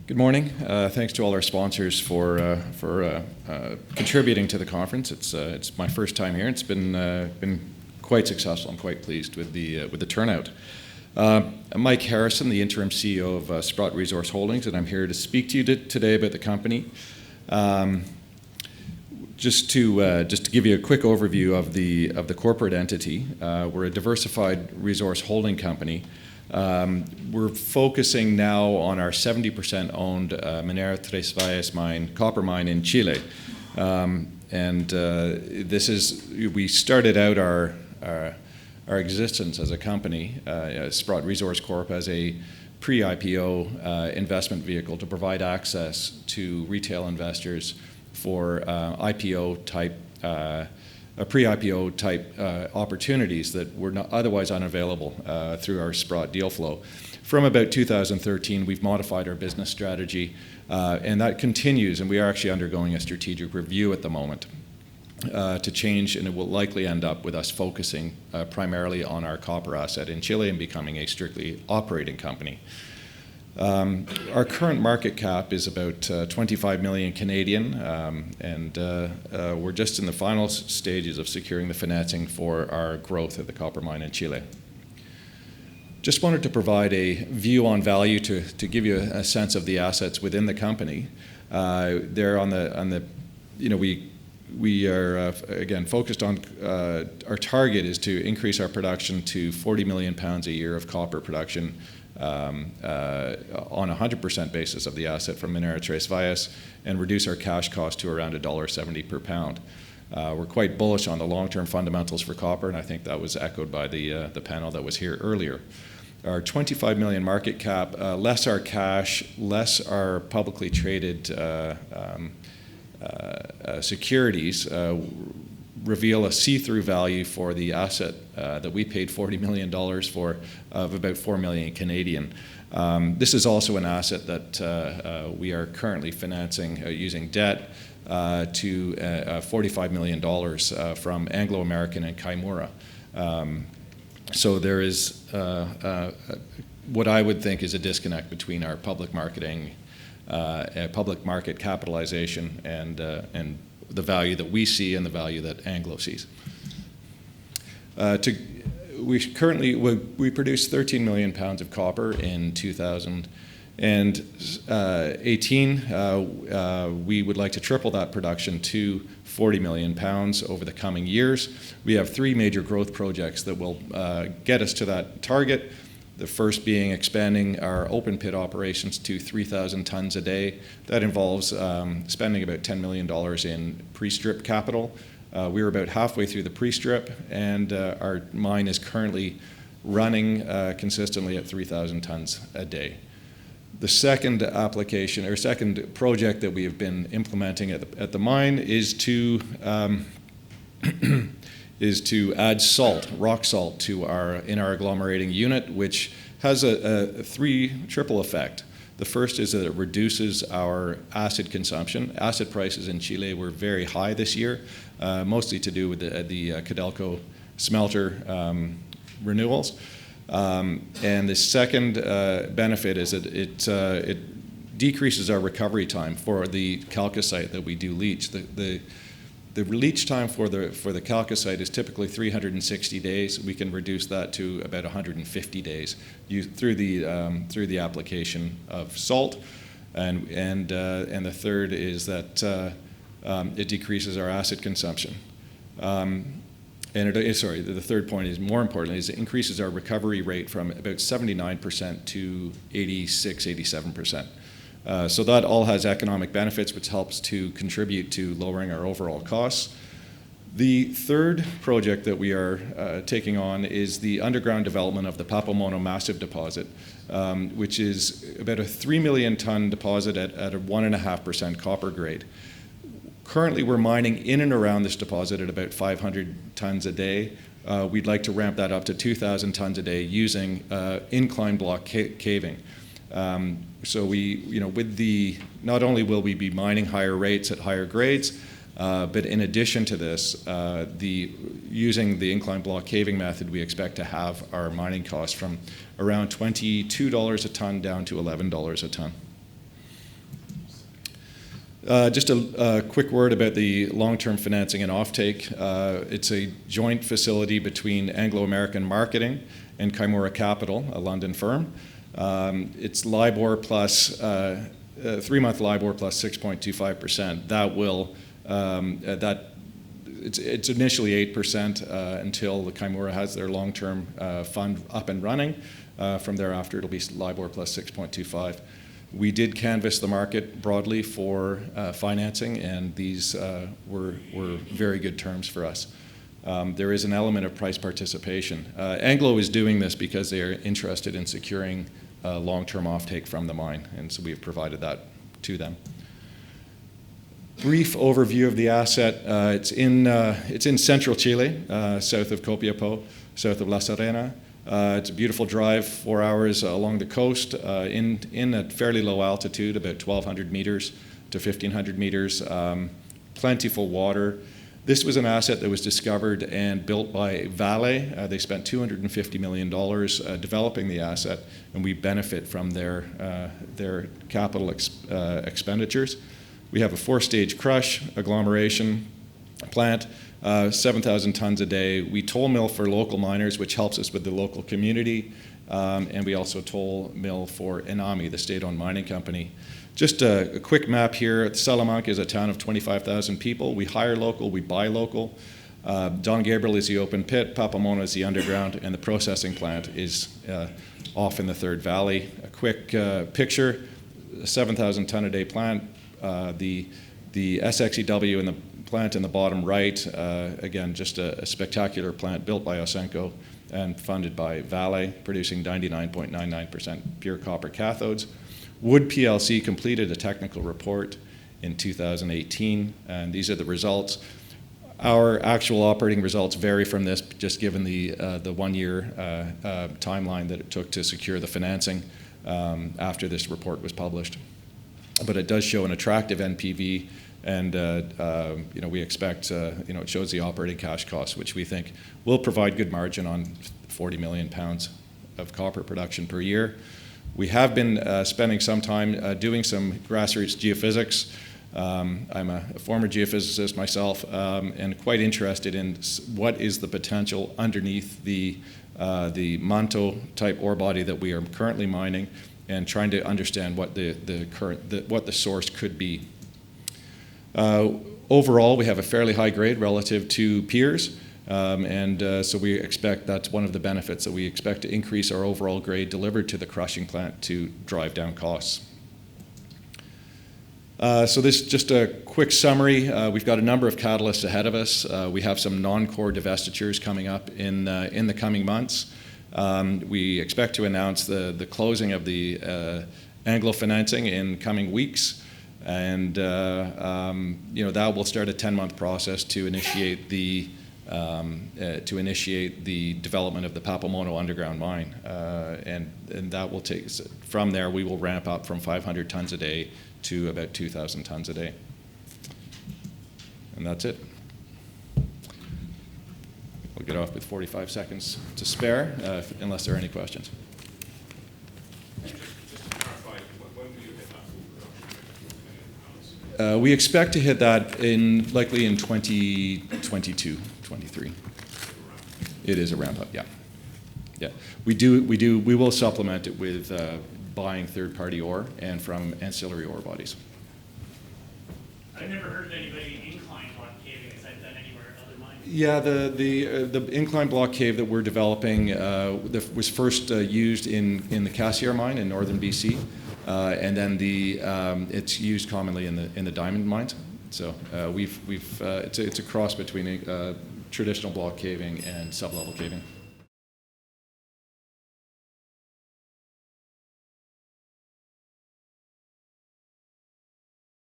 Good morning. Thanks to all our sponsors for contributing to the conference. It's my first time here. It's been quite successful. I'm quite pleased with the turnout. I'm Mike Harrison, the Interim CEO of Sprott Resource Holdings, and I'm here to speak to you today about the company. Just to give you a quick overview of the corporate entity, we're a diversified resource holding company. We're focusing now on our 70% owned Minera Tres Valles mine, copper mine in Chile. We started out our existence as a company, Sprott Resource Corp, as a pre-IPO investment vehicle to provide access to retail investors for pre-IPO type opportunities that were not otherwise unavailable through our Sprott deal flow. From about 2013, we've modified our business strategy, and that continues, and we are actually undergoing a strategic review at the moment to change, and it will likely end up with us focusing primarily on our copper asset in Chile and becoming a strictly operating company. Our current market cap is about 25 million Canadian, and we're just in the final stages of securing the financing for our growth at the copper mine in Chile. Just wanted to provide a view on value to give you a sense of the assets within the company. They're on the we are again focused on our target is to increase our production to 40 million pounds a year of copper production on a 100% basis of the asset from Minera Tres Valles, and reduce our cash cost to around $1.70 per pound. We're quite bullish on the long-term fundamentals for copper, and I think that was echoed by the panel that was here earlier. Our 25 million market cap, less our cash, less our publicly traded securities, reveal a see-through value for the asset that we paid $40 million for, of about 4 million Canadian. This is also an asset that we are currently financing using debt to $45 million from Anglo American and Kaimura. So there is what I would think is a disconnect between our public market capitalization and the value that we see and the value that Anglo sees. We produced 13 million pounds of copper in 2018. We would like to triple that production to 40 million pounds over the coming years. We have three major growth projects that will get us to that target. The first being expanding our open pit operations to 3,000 tons a day. That involves spending about $10 million in pre-strip capital. We're about halfway through the pre-strip, and our mine is currently running consistently at 3,000 tons a day. The second application or second project that we have been implementing at the mine is to add salt, rock salt, in our agglomerating unit, which has a triple effect. The first is that it reduces our acid consumption. Acid prices in Chile were very high this year, mostly to do with the Codelco smelter renewals. And the second benefit is that it decreases our recovery time for the chalcocite that we do leach. The leach time for the chalcocite is typically 360 days. We can reduce that to about 150 days through the application of salt, and the third is that it decreases our acid consumption. The third point is more importantly is it increases our recovery rate from about 79% to 86-87%. So that all has economic benefits, which helps to contribute to lowering our overall costs. The third project that we are taking on is the underground development of the Papamono massive deposit, which is about a 3 million ton deposit at a 1.5% copper grade. Currently, we're mining in and around this deposit at about 500 tons a day. We'd like to ramp that up to 2,000 tons a day using incline block caving. So not only will we be mining higher rates at higher grades, but in addition to this, using the incline block caving method, we expect to have our mining costs from around $22 a ton down to $11 a ton. Just a quick word about the long-term financing and offtake. It's a joint facility between Anglo-American Marketing and Kaimura Capital, a London firm. It's LIBOR plus 3-month LIBOR plus 6.25%. That will it's initially 8% until the Kaimura has their long-term fund up and running. From thereafter, it'll be LIBOR plus 6.25. We did canvass the market broadly for financing, and these were very good terms for us. There is an element of price participation. Anglo is doing this because they are interested in securing long-term offtake from the mine, and so we have provided that to them. Brief overview of the asset. It's in central Chile, south of Copiapó, south of La Serena. It's a beautiful drive, 4 hours along the coast, in a fairly low altitude, about 1,200 meters to 1,500 meters. Plentiful water. This was an asset that was discovered and built by Vale. They spent $250 million developing the asset, and we benefit from their capital expenditures. We have a 4-stage crush agglomeration plant, 7,000 tons a day. We toll mill for local miners, which helps us with the local community, and we also toll mill for Inami, the state-owned mining company. Just a quick map here. Salamanca is a town of 25,000 people. We hire local, we buy local. Don Gabriel is the open pit, Papamono is the underground, and the processing plant is off in the Third Valley. A quick picture, a 7,000 ton a day plant. The SXEW in the plant in the bottom right, again, just a spectacular plant built by Ausenco and funded by Vale, producing 99.99% pure copper cathodes. Wood PLC completed a technical report in 2018, and these are the results. Our actual operating results vary from this, just given the 1-year timeline that it took to secure the financing after this report was published. But it does show an attractive NPV, and we expect it shows the operating cash costs, which we think will provide good margin on 40 million pounds of copper production per year. We have been spending some time doing some grassroots geophysics. I'm a former geophysicist myself, and quite interested in what is the potential underneath the Manto type ore body that we are currently mining, and trying to understand what what the source could be. Overall, we have a fairly high grade relative to peers, so we expect that's one of the benefits, that we expect to increase our overall grade delivered to the crushing plant to drive down costs. So this is just a quick summary. We've got a number of catalysts ahead of us. We have some non-core divestitures coming up in the coming months. We expect to announce the closing of the Anglo financing in coming weeks, and that will start a 10-month process to initiate the development of the Papamono underground mine, and that will take, from there we will ramp up from 500 tons a day to about 2,000 tons a day, and that's it. We'll get off with 45 seconds to spare, unless there are any questions. Just to clarify, when will you hit that full production of 2 million pounds? We expect to hit that likely in 2022, 23. It is a ramp up, yeah. Yeah, we will supplement it with buying third-party ore and from ancillary ore bodies. I've never heard of anybody incline block caving. Is that done anywhere other mines? Yeah, the incline block cave that we're developing was first used in the Cassiar mine in northern BC, and then it's used commonly in the diamond mines. So it's a cross between traditional block caving and sublevel caving.